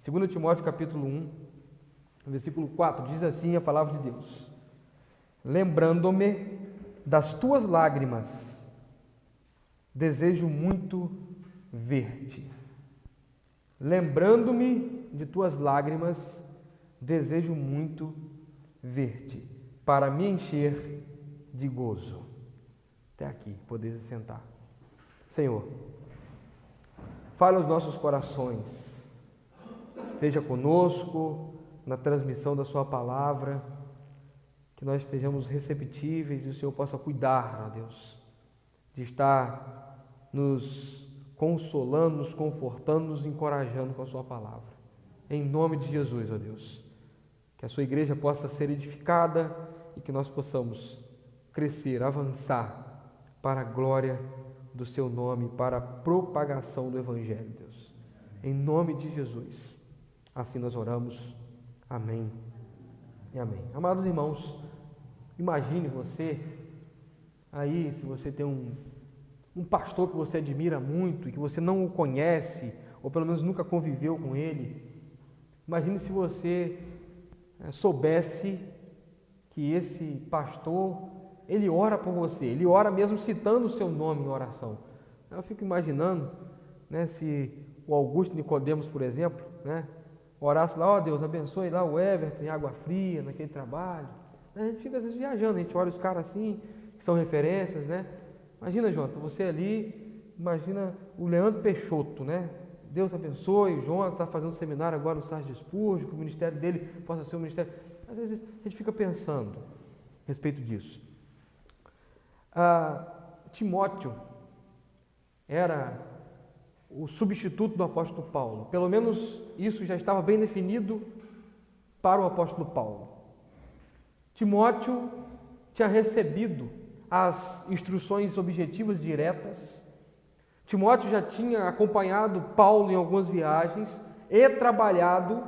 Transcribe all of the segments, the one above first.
2 Timóteo capítulo 1, versículo 4, diz assim a palavra de Deus: lembrando-me das tuas lágrimas, desejo muito ver-te. Lembrando-me de tuas lágrimas, desejo muito ver-te, para me encher de gozo. Até aqui, podeis sentar. Senhor, fale aos nossos corações, esteja conosco na transmissão da sua palavra, que nós estejamos receptíveis e o Senhor possa cuidar, ó Deus, de estar nos consolando, nos confortando, nos encorajando com a sua palavra. Em nome de Jesus, ó Deus, que a sua igreja possa ser edificada e que nós possamos crescer, avançar para a glória do seu nome, para a propagação do Evangelho, Deus. Em nome de Jesus, assim nós oramos. Amém e amém. Amados irmãos, imagine você aí, se você tem um pastor que você admira muito e que você não o conhece, ou pelo menos nunca conviveu com ele. Imagine se você soubesse que esse pastor, ele ora por você, ele ora mesmo citando o seu nome em oração. Eu fico imaginando, se o Augusto Nicodemos, por exemplo, orasse lá: ó Deus, abençoe lá o Everton em Água Fria, naquele trabalho. A gente fica às vezes viajando, a gente olha os caras assim, que são referências, Imagina, Jonathan, você ali, imagina o Leandro Peixoto, Deus abençoe, o Jonathan está fazendo um seminário agora no Sargento Spurgeon, que o ministério dele possa ser um ministério. Às vezes a gente fica pensando a respeito disso. Timóteo era o substituto do apóstolo Paulo. Pelo menos isso já estava bem definido para o apóstolo Paulo. Timóteo tinha recebido as instruções objetivas diretas. Timóteo já tinha acompanhado Paulo em algumas viagens e trabalhado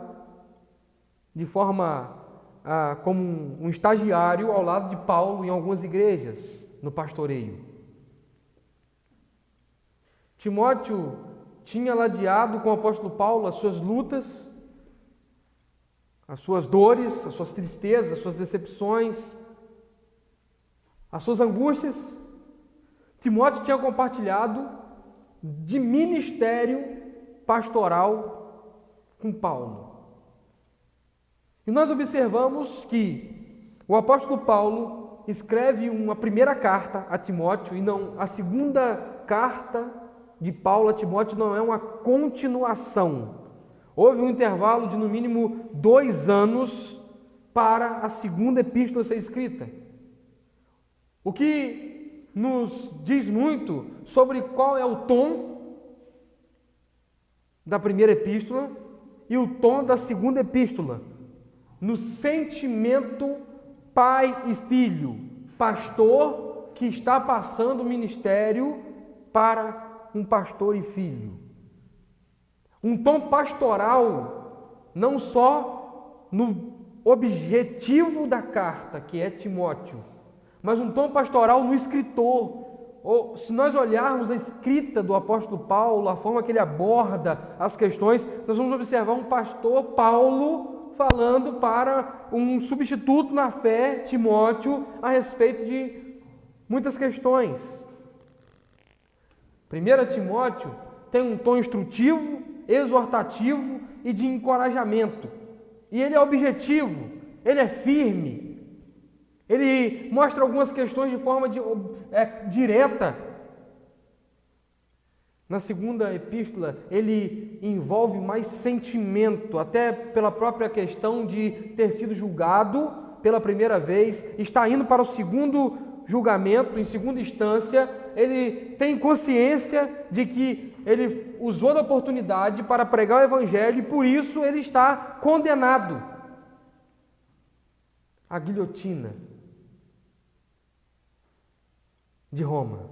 de forma como um estagiário ao lado de Paulo em algumas igrejas, no pastoreio. Timóteo tinha ladeado com o apóstolo Paulo as suas lutas, as suas dores, as suas tristezas, as suas decepções, as suas angústias. Timóteo tinha compartilhado de ministério pastoral com Paulo. E nós observamos que o apóstolo Paulo escreve uma primeira carta a Timóteo e não a segunda carta de Paulo a Timóteo não é uma continuação. Houve um intervalo de no mínimo 2 anos para a segunda epístola ser escrita. O que nos diz muito sobre qual é o tom da primeira epístola e o tom da segunda epístola, no sentimento pai e filho, pastor que está passando o ministério para um pastor e filho. Um tom pastoral, não só no objetivo da carta, que é Timóteo, mas um tom pastoral no escritor. Ou, se nós olharmos a escrita do apóstolo Paulo, a forma que ele aborda as questões, nós vamos observar um pastor, Paulo, falando para um substituto na fé, Timóteo, a respeito de muitas questões. 1 Timóteo tem um tom instrutivo, exortativo e de encorajamento. E ele é objetivo, ele é firme. Ele mostra algumas questões de forma direta. Na segunda epístola, ele envolve mais sentimento, até pela própria questão de ter sido julgado pela primeira vez, está indo para o segundo julgamento, em segunda instância. Ele tem consciência de que ele usou da oportunidade para pregar o Evangelho e por isso ele está condenado à guilhotina de Roma.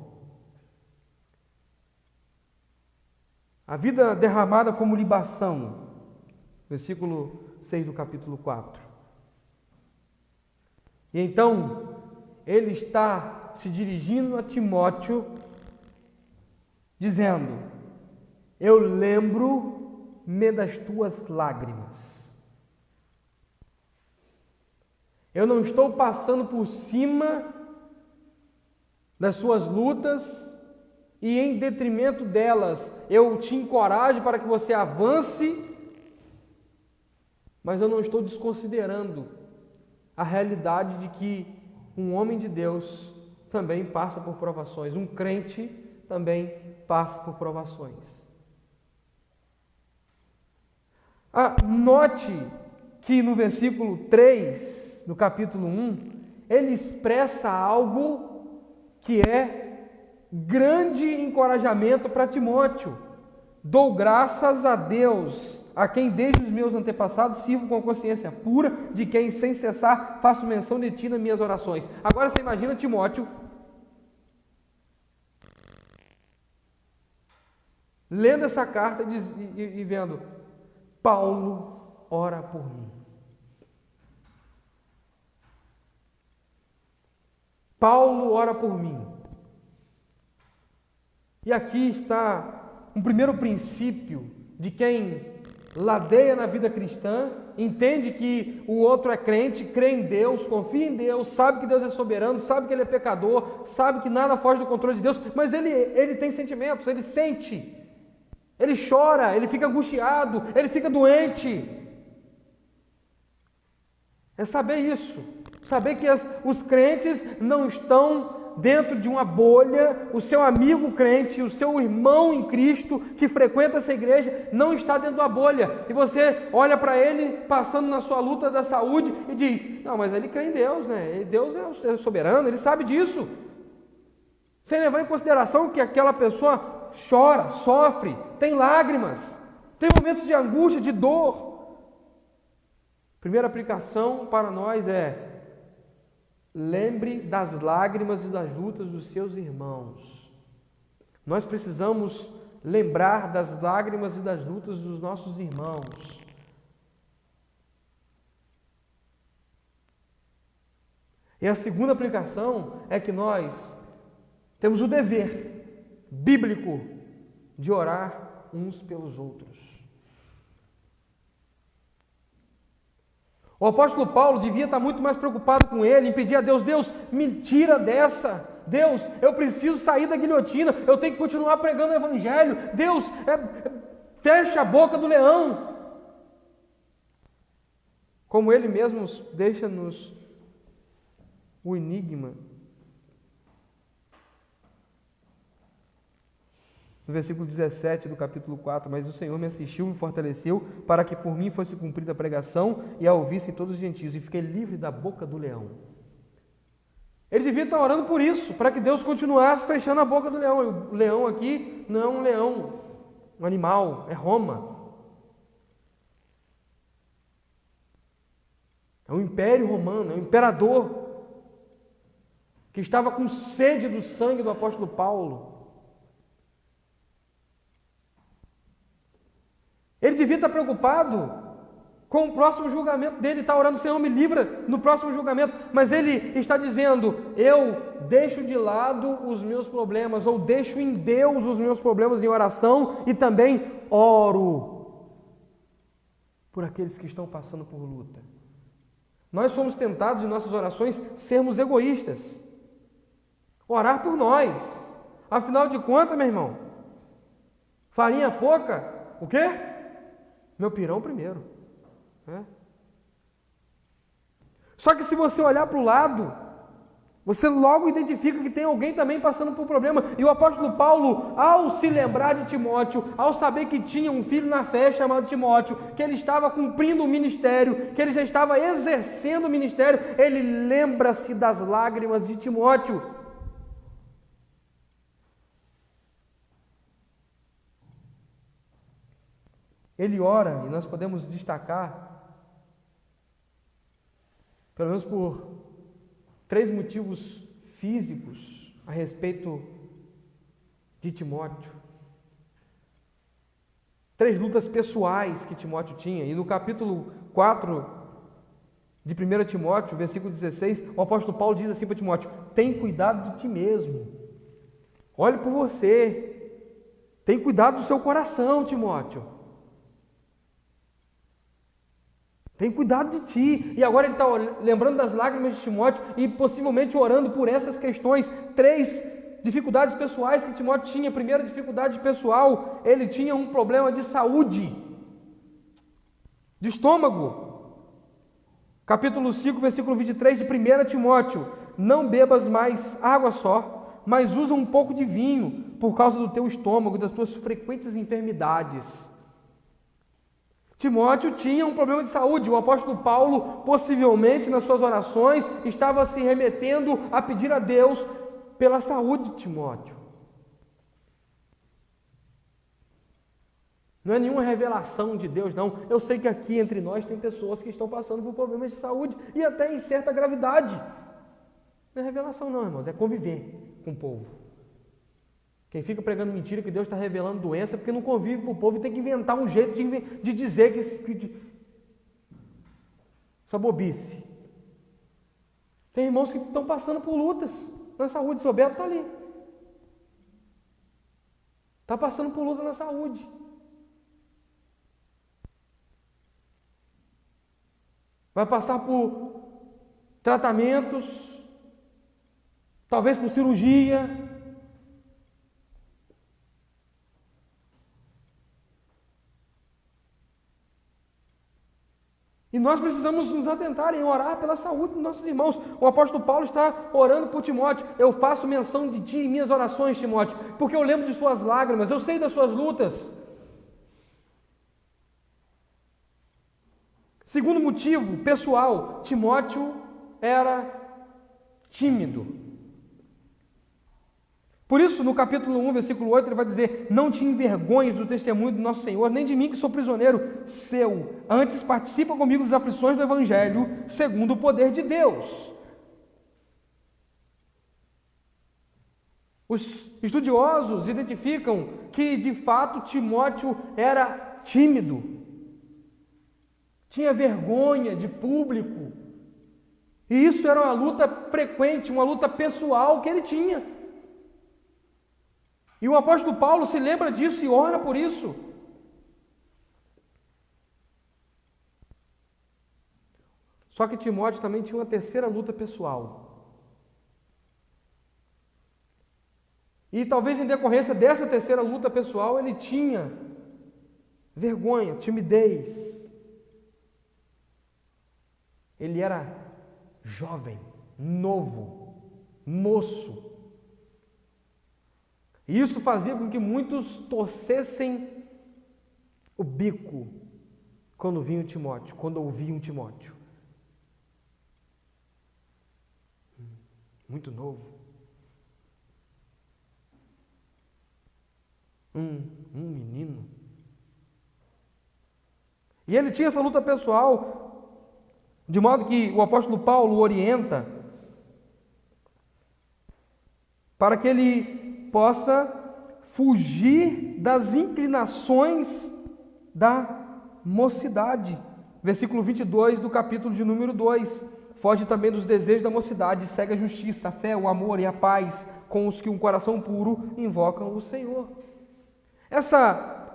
A vida derramada como libação, versículo 6 do capítulo 4. E então, ele está se dirigindo a Timóteo, dizendo: eu lembro me das tuas lágrimas. Eu não estou passando por cima das suas lutas e em detrimento delas eu te encorajo para que você avance, mas eu não estou desconsiderando a realidade de que um homem de Deus também passa por provações, um crente também passa por provações. Note que no versículo 3, do capítulo 1, ele expressa algo que é grande encorajamento para Timóteo. Dou graças a Deus, a quem desde os meus antepassados sirvo com consciência pura, de quem sem cessar faço menção de ti nas minhas orações. Agora você imagina Timóteo lendo essa carta e vendo: Paulo ora por mim. Paulo ora por mim. E aqui está um primeiro princípio de quem ladeia na vida cristã, entende que o outro é crente, crê em Deus, confia em Deus, sabe que Deus é soberano, sabe que ele é pecador, sabe que nada foge do controle de Deus, mas ele tem sentimentos, ele sente, ele chora, ele fica angustiado, ele fica doente. É saber isso, saber que os crentes não estão dentro de uma bolha, o seu amigo crente, o seu irmão em Cristo que frequenta essa igreja não está dentro da bolha, e você olha para ele passando na sua luta da saúde e diz: não, mas ele crê em Deus, né? Deus é soberano, ele sabe disso, sem levar em consideração que aquela pessoa chora, sofre, tem lágrimas, tem momentos de angústia, de dor. Primeira aplicação para nós é: lembre das lágrimas e das lutas dos seus irmãos. Nós precisamos lembrar das lágrimas e das lutas dos nossos irmãos. E a segunda aplicação é que nós temos o dever bíblico de orar uns pelos outros. O apóstolo Paulo devia estar muito mais preocupado com ele, em pedir a Deus: Deus, me tira dessa. Deus, eu preciso sair da guilhotina, eu tenho que continuar pregando o evangelho. Deus, fecha a boca do leão. Como ele mesmo deixa-nos o enigma. No versículo 17 do capítulo 4, mas o Senhor me assistiu, me fortaleceu, para que por mim fosse cumprida a pregação, e a ouvissem todos os gentios, e fiquei livre da boca do leão. Ele devia estar orando por isso, para que Deus continuasse fechando a boca do leão. O leão aqui não é um leão, um animal, é Roma. É um império romano, é um imperador, que estava com sede do sangue do apóstolo Paulo. Ele devia estar preocupado com o próximo julgamento dele, está orando: Senhor, me livra no próximo julgamento, mas ele está dizendo: eu deixo de lado os meus problemas, ou deixo em Deus os meus problemas em oração, e também oro por aqueles que estão passando por luta. Nós somos tentados em nossas orações sermos egoístas, orar por nós. Afinal de contas, meu irmão, farinha pouca, o quê? Meu pirão primeiro. Só que se você olhar para o lado, você logo identifica que tem alguém também passando por problema. E o apóstolo Paulo, ao se lembrar de Timóteo, ao saber que tinha um filho na fé chamado Timóteo, que ele estava cumprindo o ministério, que ele já estava exercendo o ministério, ele lembra-se das lágrimas de Timóteo. Ele ora, e nós podemos destacar, pelo menos por 3 motivos físicos a respeito de Timóteo. 3 lutas pessoais que Timóteo tinha. E no capítulo 4 de 1 Timóteo, versículo 16, o apóstolo Paulo diz assim para Timóteo: tem cuidado de ti mesmo. Olhe por você. Tem cuidado do seu coração, Timóteo. Tem cuidado de ti. E agora ele está lembrando das lágrimas de Timóteo e possivelmente orando por essas questões. 3 dificuldades pessoais que Timóteo tinha. Primeira dificuldade pessoal, ele tinha um problema de saúde, de estômago. Capítulo 5, versículo 23 de 1 Timóteo. Não bebas mais água só, mas usa um pouco de vinho, por causa do teu estômago e das tuas frequentes enfermidades. Timóteo tinha um problema de saúde. O apóstolo Paulo, possivelmente nas suas orações, estava se remetendo a pedir a Deus pela saúde de Timóteo. Não é nenhuma revelação de Deus, não. Eu sei que aqui entre nós tem pessoas que estão passando por problemas de saúde e até em certa gravidade. Não é revelação não, irmãos, é conviver com o povo. Quem fica pregando mentira que Deus está revelando doença é porque não convive com o povo e tem que inventar um jeito de dizer que isso é bobice. Tem irmãos que estão passando por lutas na saúde. Seu Beto está ali. Está passando por luta na saúde. Vai passar por tratamentos, talvez por cirurgia. E nós precisamos nos atentar em orar pela saúde dos nossos irmãos. O apóstolo Paulo está orando por Timóteo. Eu faço menção de ti em minhas orações, Timóteo, porque eu lembro de suas lágrimas, eu sei das suas lutas. Segundo motivo, pessoal, Timóteo era tímido. Por isso, no capítulo 1, versículo 8, ele vai dizer: não te envergonhes do testemunho do nosso Senhor, nem de mim que sou prisioneiro seu. Antes participa comigo das aflições do Evangelho, segundo o poder de Deus. Os estudiosos identificam que, de fato, Timóteo era tímido. Tinha vergonha de público. E isso era uma luta frequente, uma luta pessoal que ele tinha. E o apóstolo Paulo se lembra disso e ora por isso. Só que Timóteo também tinha uma terceira luta pessoal. E talvez em decorrência dessa terceira luta pessoal, ele tinha vergonha, timidez. Ele era jovem, novo, moço. E isso fazia com que muitos torcessem o bico quando viam Timóteo, quando ouviam Timóteo. Muito novo. Um menino. E ele tinha essa luta pessoal, de modo que o apóstolo Paulo o orienta para que ele possa fugir das inclinações da mocidade. Versículo 22 do capítulo de número 2. Foge também dos desejos da mocidade, segue a justiça, a fé, o amor e a paz com os que um coração puro invocam o Senhor. Essa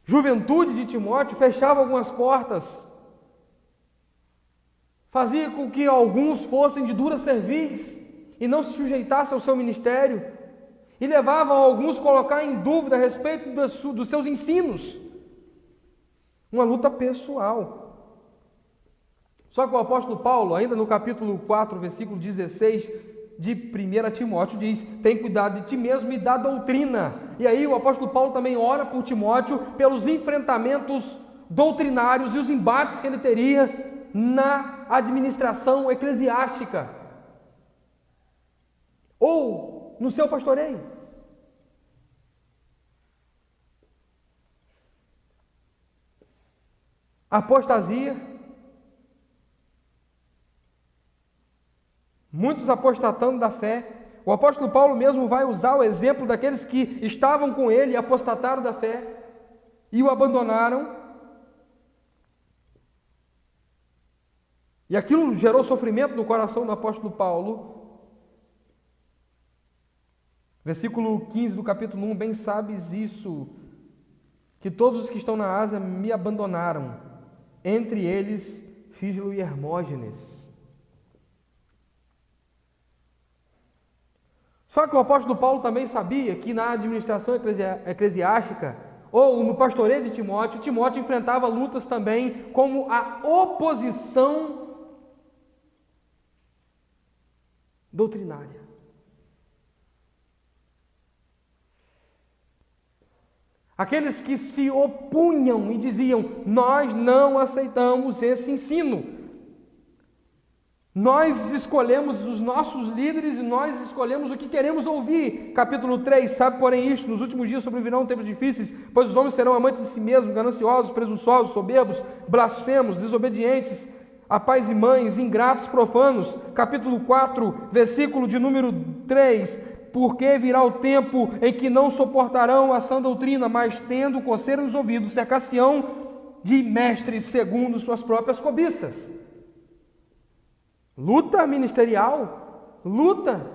juventude de Timóteo fechava algumas portas, fazia com que alguns fossem de dura cerviz e não se sujeitassem ao seu ministério, e levavam alguns a colocar em dúvida a respeito dos seus ensinos. Uma luta pessoal. Só que o apóstolo Paulo, ainda no capítulo 4, versículo 16 de 1 Timóteo, diz: tem cuidado de ti mesmo e da doutrina. E aí o apóstolo Paulo também ora por Timóteo pelos enfrentamentos doutrinários e os embates que ele teria na administração eclesiástica ou no seu pastoreio. Apostasia. Muitos apostatando da fé. O apóstolo Paulo mesmo vai usar o exemplo daqueles que estavam com ele e apostataram da fé e o abandonaram. E aquilo gerou sofrimento no coração do apóstolo Paulo. Versículo 15 do capítulo 1, bem sabes isso, que todos os que estão na Ásia me abandonaram, entre eles Fígelo e Hermógenes. Só que o apóstolo Paulo também sabia que na administração eclesiástica, ou no pastoreio de Timóteo, Timóteo enfrentava lutas também como a oposição doutrinária. Aqueles que se opunham e diziam: nós não aceitamos esse ensino. Nós escolhemos os nossos líderes e nós escolhemos o que queremos ouvir. Capítulo 3, sabe, porém, isto: nos últimos dias sobrevirão tempos difíceis, pois os homens serão amantes de si mesmos, gananciosos, presunçosos, soberbos, blasfemos, desobedientes a pais e mães, ingratos, profanos. Capítulo 4, versículo de número 3: porque virá o tempo em que não suportarão a sã doutrina, mas tendo coceira nos ouvidos, cercar-se-ão de mestres segundo suas próprias cobiças. Luta ministerial, luta.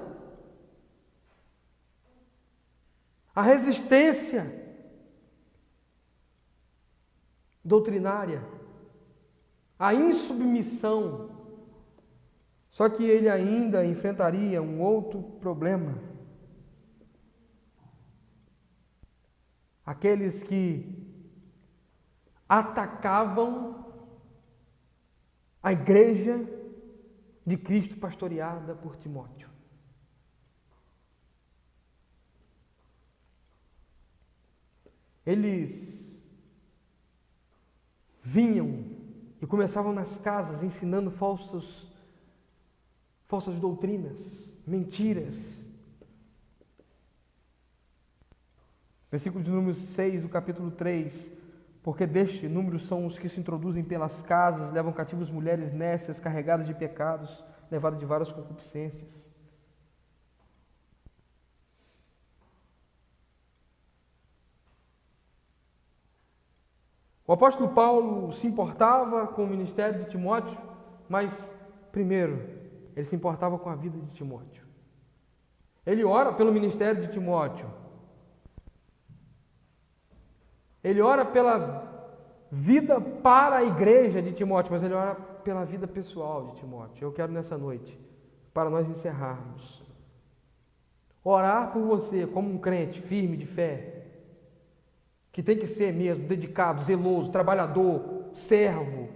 A resistência doutrinária, a insubmissão. Só que ele ainda enfrentaria um outro problema. Aqueles que atacavam a igreja de Cristo pastoreada por Timóteo. Eles vinham e começavam nas casas ensinando falsas doutrinas, mentiras. Versículo de número 6 do capítulo 3: porque deste número são os que se introduzem pelas casas, levam cativos mulheres nécias, carregadas de pecados, levadas de várias concupiscências. O apóstolo Paulo se importava com o ministério de Timóteo, mas, primeiro, ele se importava com a vida de Timóteo. Ele ora pelo ministério de Timóteo. Ele ora pela vida para a igreja de Timóteo, mas ele ora pela vida pessoal de Timóteo. Eu quero nessa noite, para nós encerrarmos, orar por você como um crente firme de fé, que tem que ser mesmo dedicado, zeloso, trabalhador, servo,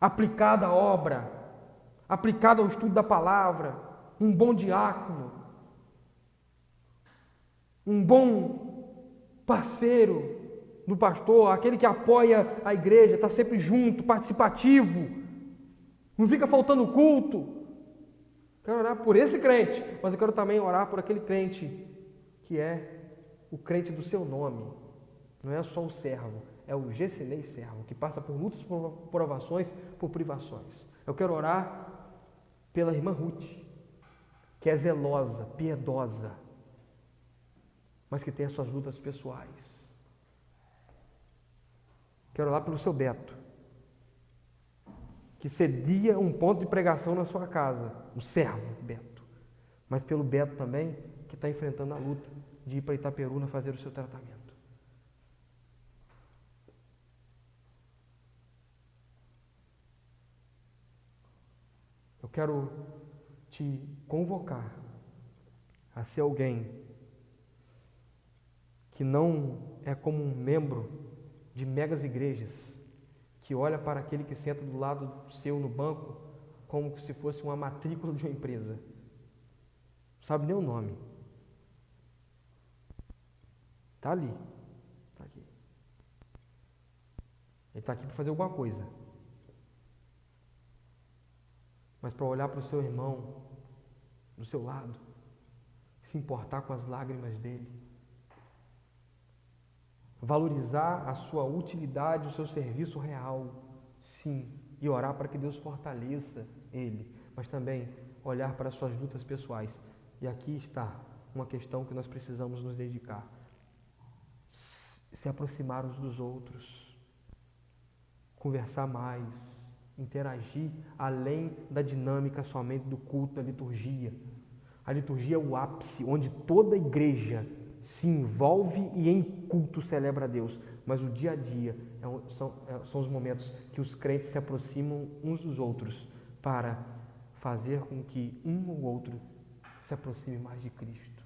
aplicado à obra, aplicado ao estudo da palavra, um bom diácono, um bom parceiro do pastor, aquele que apoia a igreja, está sempre junto, participativo, não fica faltando culto. Quero orar por esse crente, mas eu quero também orar por aquele crente que é o crente do seu nome. Não é só o servo, é o Gessinei servo, que passa por lutas, por provações, por privações. Eu quero orar pela irmã Ruth, que é zelosa, piedosa, mas que tem as suas lutas pessoais. Quero orar pelo seu Beto, que cedia um ponto de pregação na sua casa, o servo Beto, mas pelo Beto também, que está enfrentando a luta de ir para Itaperuna fazer o seu tratamento. Eu quero te convocar a ser alguém que não é como um membro de megas igrejas, que olha para aquele que senta do lado seu no banco como se fosse uma matrícula de uma empresa. Não sabe nem o nome. Está ali. Está aqui. Ele está aqui para fazer alguma coisa. Mas para olhar para o seu irmão do seu lado, se importar com as lágrimas dele, valorizar a sua utilidade, o seu serviço real, sim, e orar para que Deus fortaleça ele, mas também olhar para as suas lutas pessoais. E aqui está uma questão que nós precisamos nos dedicar: se aproximar uns dos outros, conversar mais, interagir além da dinâmica somente do culto, da liturgia. A liturgia é o ápice onde toda a igreja se envolve e em culto celebra a Deus. mas o dia a dia são os momentos que os crentes se aproximam uns dos outros para fazer com que um ou outro se aproxime mais de Cristo.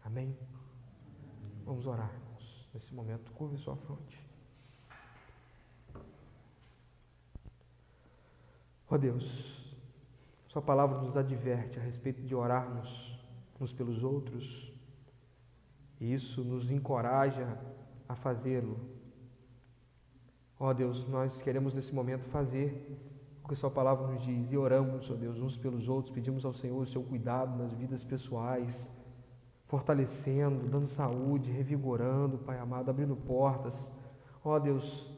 Amém? Vamos orar, irmãos. Nesse momento, curve sua fronte. Ó Deus, sua palavra nos adverte a respeito de orarmos uns pelos outros, e isso nos encoraja a fazê-lo. Ó Deus, nós queremos nesse momento fazer o que sua palavra nos diz, e oramos, ó Deus, uns pelos outros, pedimos ao Senhor o seu cuidado nas vidas pessoais, fortalecendo, dando saúde, revigorando, Pai amado, abrindo portas, ó Deus,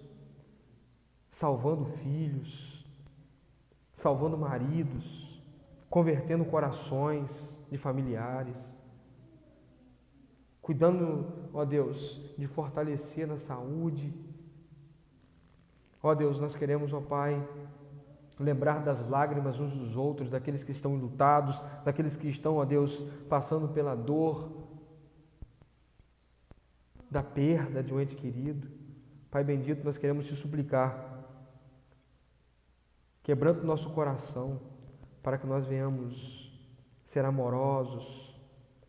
salvando filhos, salvando maridos, convertendo corações de familiares, cuidando, ó Deus, de fortalecer na saúde. Ó Deus, nós queremos, ó Pai, lembrar das lágrimas uns dos outros, daqueles que estão enlutados, daqueles que estão, ó Deus, passando pela dor da perda de um ente querido. Pai bendito, nós queremos te suplicar, quebrando o nosso coração, para que nós venhamos ser amorosos,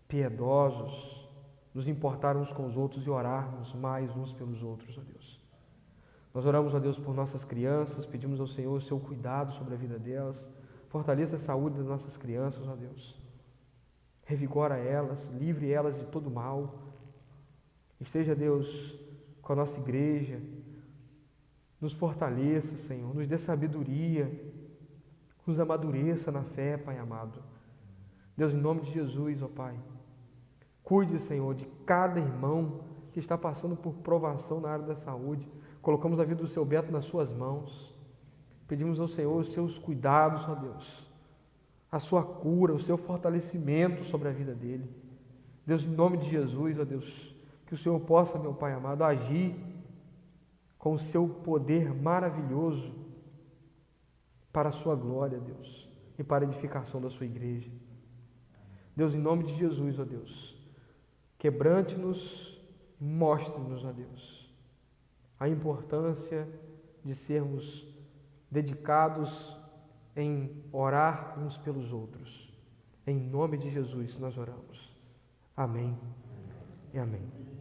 piedosos, nos importar uns com os outros e orarmos mais uns pelos outros, ó Deus. Nós oramos, ó Deus, por nossas crianças, pedimos ao Senhor o seu cuidado sobre a vida delas, fortaleça a saúde das nossas crianças, ó Deus. Revigora elas, livre elas de todo mal. Esteja, Deus, com a nossa igreja, nos fortaleça, Senhor, nos dê sabedoria, nos amadureça na fé, Pai amado. Deus, em nome de Jesus, ó Pai, cuide, Senhor, de cada irmão que está passando por provação na área da saúde. Colocamos a vida do seu Beto nas suas mãos. Pedimos ao Senhor os seus cuidados, ó Deus, a sua cura, o seu fortalecimento sobre a vida dele. Deus, em nome de Jesus, ó Deus, que o Senhor possa, meu Pai amado, agir com o seu poder maravilhoso para a sua glória, Deus, e para a edificação da sua igreja. Deus, em nome de Jesus, ó Deus, quebrante-nos, mostre-nos, ó Deus, a importância de sermos dedicados em orar uns pelos outros. Em nome de Jesus nós oramos. Amém e amém.